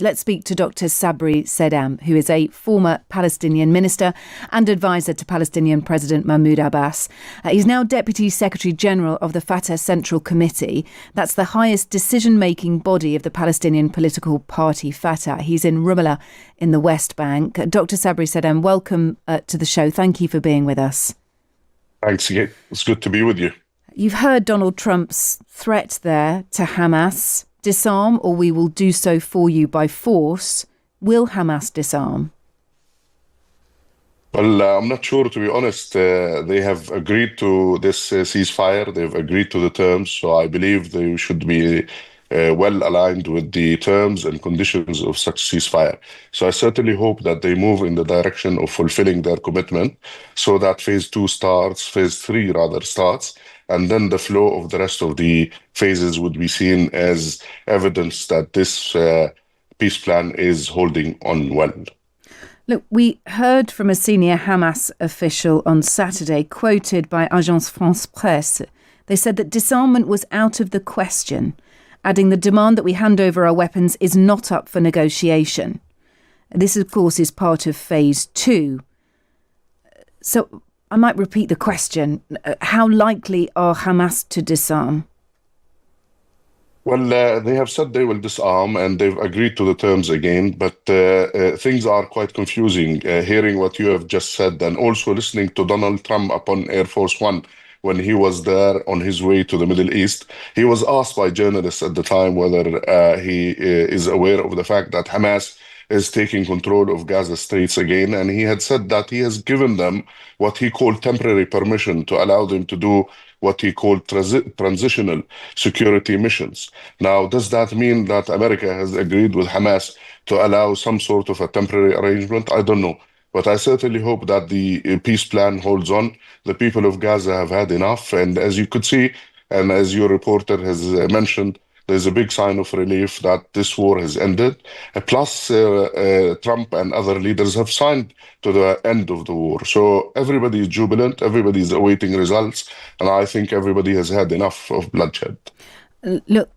Let's speak to Dr. Sabri Sedam, who is a former Palestinian minister and advisor to Palestinian President Mahmoud Abbas. He's now Deputy Secretary General of the Fatah Central Committee. That's the highest decision-making body of the Palestinian political party Fatah. He's in Ramallah in the West Bank. Dr. Sabri Sedam, welcome to the show. Thank you for being with us. Thanks. It's good to be with you. You've heard Donald Trump's threat there to Hamas. Disarm, or we will do so for you by force. Will Hamas disarm? Well, I'm not sure, to be honest. They have agreed to this ceasefire. They've agreed to the terms. So I believe they should be well aligned with the terms and conditions of such ceasefire. So I certainly hope that they move in the direction of fulfilling their commitment so that phase 3 starts. And then the flow of the rest of the phases would be seen as evidence that this peace plan is holding on well. Look, we heard from a senior Hamas official on Saturday, quoted by Agence France Presse. They said that disarmament was out of the question, adding the demand that we hand over our weapons is not up for negotiation. This, of course, is part of phase 2. So I might repeat the question. How likely are Hamas to disarm? Well, they have said they will disarm and they've agreed to the terms again, but things are quite confusing. Hearing what you have just said and also listening to Donald Trump upon Air Force One when he was there on his way to the Middle East, he was asked by journalists at the time whether he is aware of the fact that Hamas is taking control of Gaza Straits again. And he had said that he has given them what he called temporary permission to allow them to do what he called transitional security missions. Now, does that mean that America has agreed with Hamas to allow some sort of a temporary arrangement? I don't know. But I certainly hope that the peace plan holds on. The people of Gaza have had enough. And as you could see, and as your reporter has mentioned, there's a big sign of relief that this war has ended. Plus, Trump and other leaders have signed to the end of the war. So everybody is jubilant, everybody is awaiting results, and I think everybody has had enough of bloodshed. Look,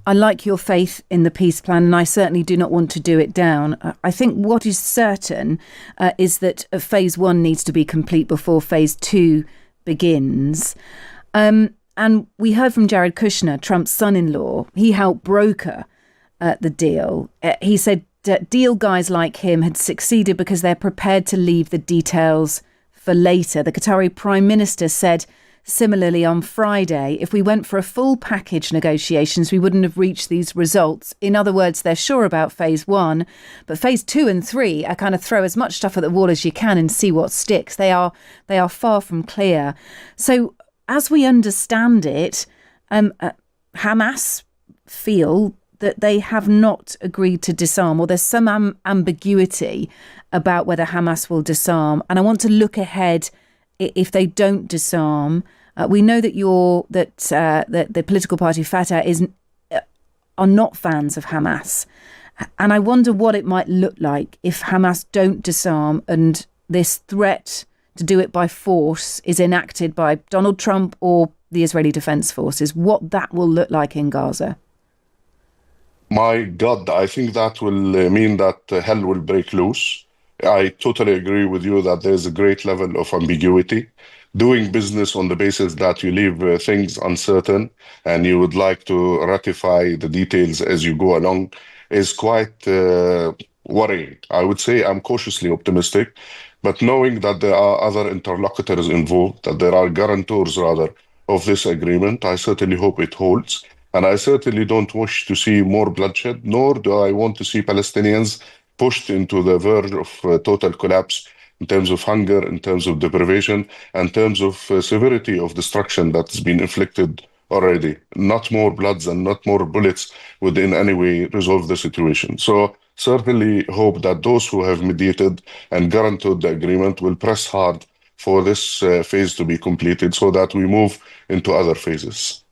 I like your faith in the peace plan, and I certainly do not want to do it down. I think what is certain is that phase 1 needs to be complete before phase 2 begins. And we heard from Jared Kushner, Trump's son-in-law. He helped broker the deal. He said deal guys like him had succeeded because they're prepared to leave the details for later. The Qatari Prime Minister said similarly on Friday, if we went for a full package negotiations, we wouldn't have reached these results. In other words, they're sure about phase 1, but phase 2 and 3 are kind of throw as much stuff at the wall as you can and see what sticks. They are far from clear. So as we understand it, Hamas feel that they have not agreed to disarm, or there's some ambiguity about whether Hamas will disarm. And I want to look ahead if they don't disarm. We know that the political party Fatah are not fans of Hamas. And I wonder what it might look like if Hamas don't disarm and this threat to do it by force is enacted by Donald Trump or the Israeli Defense Forces, what that will look like in Gaza. My God, I think that will mean that hell will break loose. I totally agree with you that there's a great level of ambiguity. Doing business on the basis that you leave things uncertain and you would like to ratify the details as you go along is quite worrying. I would say I'm cautiously optimistic. But knowing that there are other interlocutors involved, that there are guarantors rather of this agreement, I certainly hope it holds. And I certainly don't wish to see more bloodshed, nor do I want to see Palestinians pushed into the verge of total collapse in terms of hunger, in terms of deprivation, in terms of severity of destruction that's been inflicted already. Not more bloods and not more bullets would in any way resolve the situation. So certainly hope that those who have mediated and guaranteed the agreement will press hard for this phase to be completed so that we move into other phases.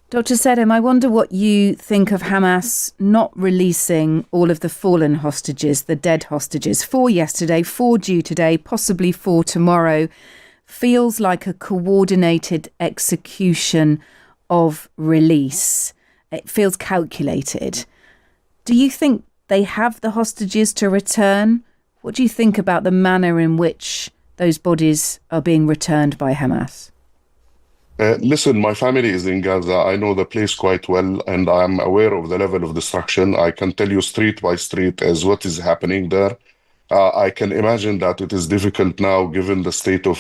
Dr. Sedem, I wonder what you think of Hamas not releasing all of the fallen hostages, the dead hostages, 4 yesterday, 4 due today, possibly 4 tomorrow. Feels like a coordinated execution of release. It feels calculated. Do you think they have the hostages to return? What do you think about the manner in which those bodies are being returned by Hamas? Listen, my family is in Gaza. I know the place quite well, and I'm aware of the level of destruction. I can tell you street by street as what is happening there. I can imagine that it is difficult now, given the state of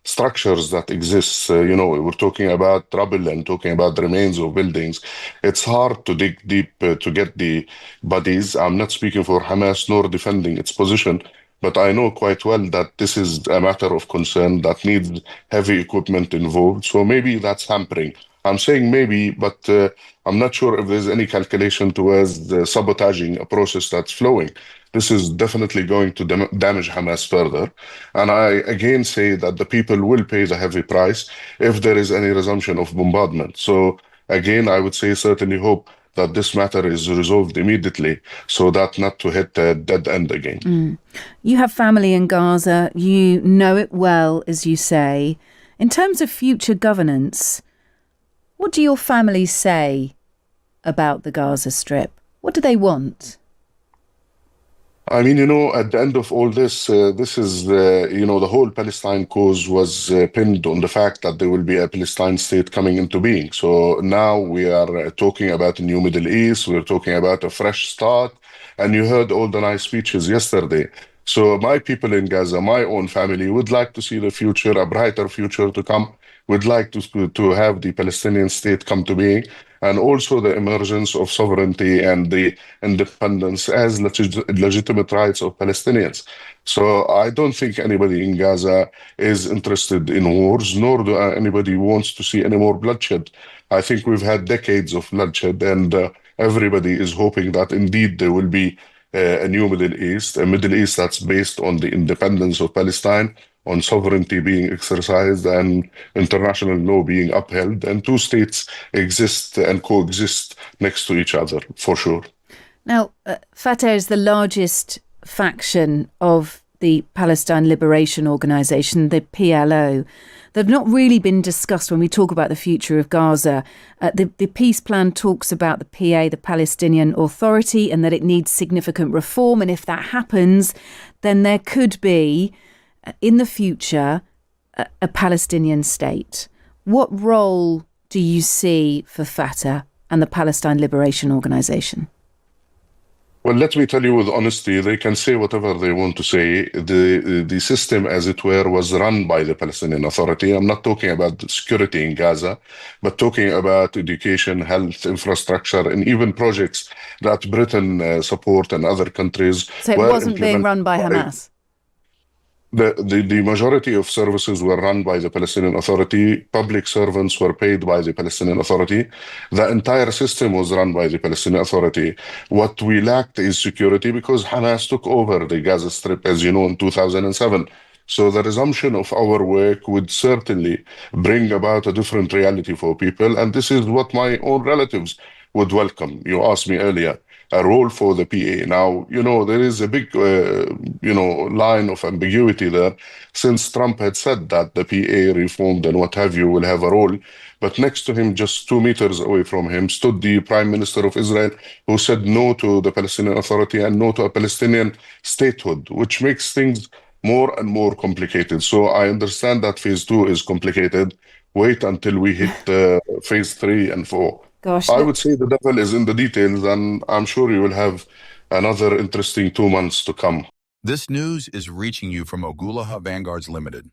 structures that exists. We're talking about rubble and talking about the remains of buildings. It's hard to dig deep to get the bodies. I'm not speaking for Hamas nor defending its position, but I know quite well that this is a matter of concern that needs heavy equipment involved. So maybe that's hampering. I'm saying maybe, but I'm not sure if there's any calculation towards sabotaging a process that's flowing. This is definitely going to damage Hamas further. And I again say that the people will pay the heavy price if there is any resumption of bombardment. So again, I would say certainly hope that this matter is resolved immediately so that not to hit a dead end again. You have family in Gaza. You know it well, as you say. In terms of future governance, what do your family say about the Gaza Strip? What do they want? I mean, at the end of all this, this is, the whole Palestine cause was pinned on the fact that there will be a Palestine state coming into being. So now we are talking about a new Middle East. We're talking about a fresh start. And you heard all the nice speeches yesterday. So my people in Gaza, my own family, would like to see the future, a brighter future to come. Would like to have the Palestinian state come to being, and also the emergence of sovereignty and the independence as legitimate rights of Palestinians. So I don't think anybody in Gaza is interested in wars, nor do anybody wants to see any more bloodshed. I think we've had decades of bloodshed, and everybody is hoping that indeed there will be a new Middle East, a Middle East that's based on the independence of Palestine, on sovereignty being exercised and international law being upheld, and two states exist and coexist next to each other, for sure. Now, Fatah is the largest faction of the Palestine Liberation Organization, the PLO. They've not really been discussed when we talk about the future of Gaza. The peace plan talks about the PA, the Palestinian Authority, and that it needs significant reform. And if that happens, then there could be, in the future, a Palestinian state. What role do you see for Fatah and the Palestine Liberation Organization? Well, let me tell you with honesty, they can say whatever they want to say. The system, as it were, was run by the Palestinian Authority. I'm not talking about security in Gaza, but talking about education, health, infrastructure, and even projects that Britain support and other countries. So it wasn't being run by Hamas? The majority of services were run by the Palestinian Authority. Public servants were paid by the Palestinian Authority. The entire system was run by the Palestinian Authority. What we lacked is security because Hamas took over the Gaza Strip, as you know, in 2007. So the resumption of our work would certainly bring about a different reality for people. And this is what my own relatives would welcome. You asked me earlier, a role for the PA. Now, there is a big, line of ambiguity there, since Trump had said that the PA reformed and what have you will have a role. But next to him, just 2 meters away from him, stood the Prime Minister of Israel, who said no to the Palestinian Authority and no to a Palestinian statehood, which makes things more and more complicated. So I understand that phase 2 is complicated. Wait until we hit phase 3 and 4. Gosh, I would say the devil is in the details, and I'm sure you will have another interesting 2 months to come. This news is reaching you from Ogulaha Vanguards Limited,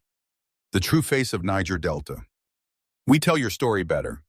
the true face of Niger Delta. We tell your story better.